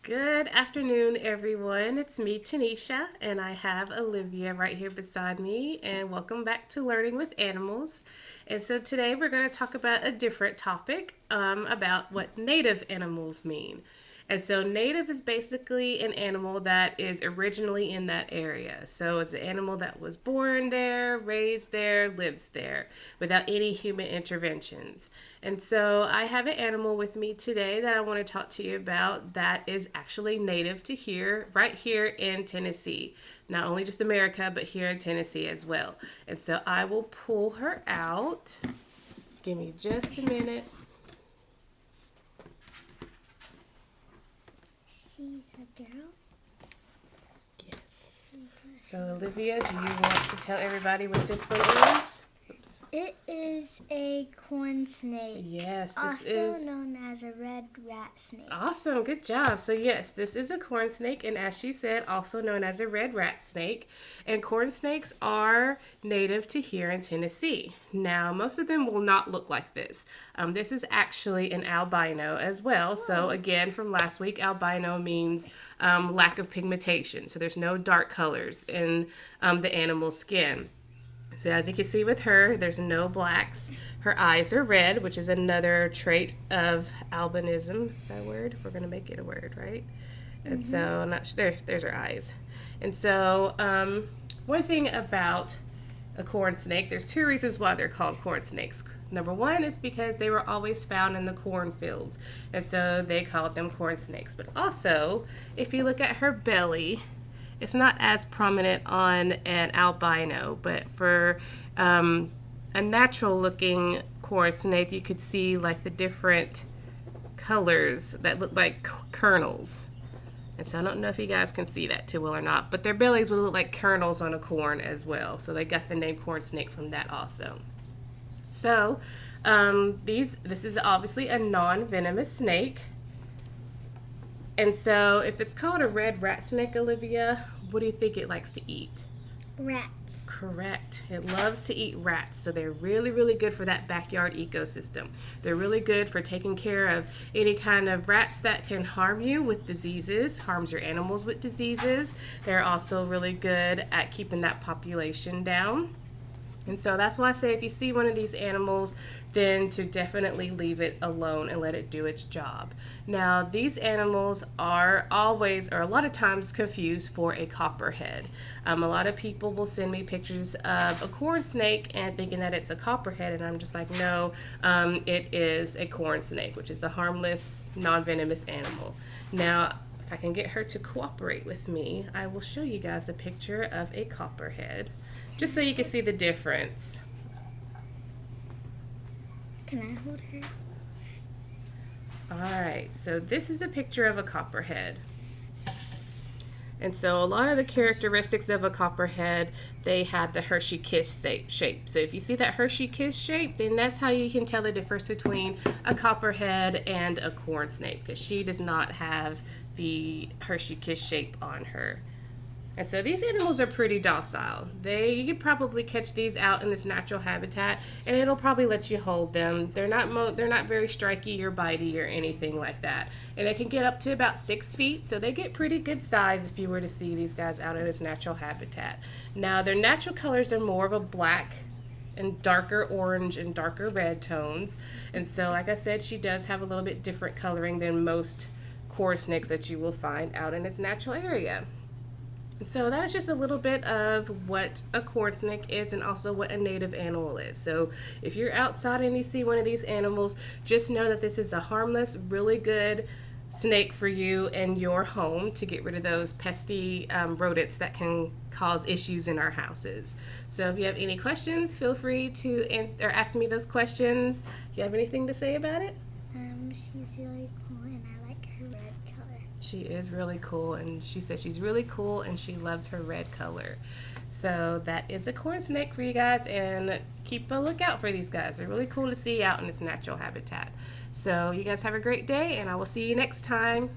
Good afternoon, everyone. It's me, Tanisha, and I have Olivia right here beside me. And welcome back to Learning with Animals. And so today we're going to talk about a different topic about what native animals mean. And so, native is basically an animal that is originally in that area. So, it's an animal that was born there, raised there, lives there without any human interventions. And so, I have an animal with me today that I want to talk to you about that is actually native to here, right here in Tennessee. Not only just America, but here in Tennessee as well. And so, I will pull her out. Give me just a minute. She's a girl? Yes. So, Olivia, do you want to tell everybody what this one is? Oops. It is a corn snake. Yes, this also is known as a red rat snake. awesome. Good job. So, yes, this is a corn snake, and as she said, also known as a red rat snake. And corn snakes are native to here in Tennessee. Now, most of them will not look like this. This is actually an albino as well. So, again, from last week, albino means lack of pigmentation. So, there's no dark colors in the animal's skin. So as you can see with her, there's no blacks. Her eyes are red, which is another trait of albinism. Is that a word? We're going to make it a word, right? And so, I'm not sure. There's her eyes. And so, one thing about a corn snake, there's two reasons why they're called corn snakes. Number one is because they were always found in the cornfields. And so, they called them corn snakes. But also, if you look at her belly, it's not as prominent on an albino, but for a natural looking corn snake, you could see like the different colors that look like kernels. And so I don't know if you guys can see that too well or not, but their bellies would look like kernels on a corn as well. So they got the name corn snake from that also. So this is obviously a non-venomous snake. And so, if it's called a red rat snake, Olivia, what do you think it likes to eat? Rats. Correct. It loves to eat rats. So, they're really, really good for that backyard ecosystem. They're really good for taking care of any kind of rats that can harm you with diseases, harms your animals with diseases. They're also really good at keeping that population down. And so that's why I say if you see one of these animals, then to definitely leave it alone and let it do its job. Now, these animals are always, or a lot of times, confused for a copperhead. A lot of people will send me pictures of a corn snake and thinking that it's a copperhead, and I'm just like, no, it is a corn snake, which is a harmless, non-venomous animal. Now, if I can get her to cooperate with me, I will show you guys a picture of a copperhead, just so you can see the difference. Can I hold her? All right, so this is a picture of a copperhead. And so a lot of the characteristics of a copperhead, they have the Hershey Kiss shape. So if you see that Hershey Kiss shape, then that's how you can tell the difference between a copperhead and a corn snake, because she does not have the Hershey Kiss shape on her. And so these animals are pretty docile. You could probably catch these out in this natural habitat, and it'll probably let you hold them. They're not very striky or bitey or anything like that. And they can get up to about 6 feet, so they get pretty good size if you were to see these guys out in this natural habitat. Now, their natural colors are more of a black and darker orange and darker red tones. And so, like I said, she does have a little bit different coloring than most corn snakes that you will find out in its natural area. So that is just a little bit of what a corn snake is and also what a native animal is. So if you're outside and you see one of these animals, just know that this is a harmless, really good snake for you in your home to get rid of those pesky rodents that can cause issues in our houses. So if you have any questions, feel free to ask me those questions. Do you have anything to say about it? She's really cool and I like her red color. She is really cool, and she says she's really cool and she loves her red color. So that is a corn snake for you guys, and keep a lookout for these guys. They're really cool to see out in its natural habitat. So you guys have a great day, and I will see you next time.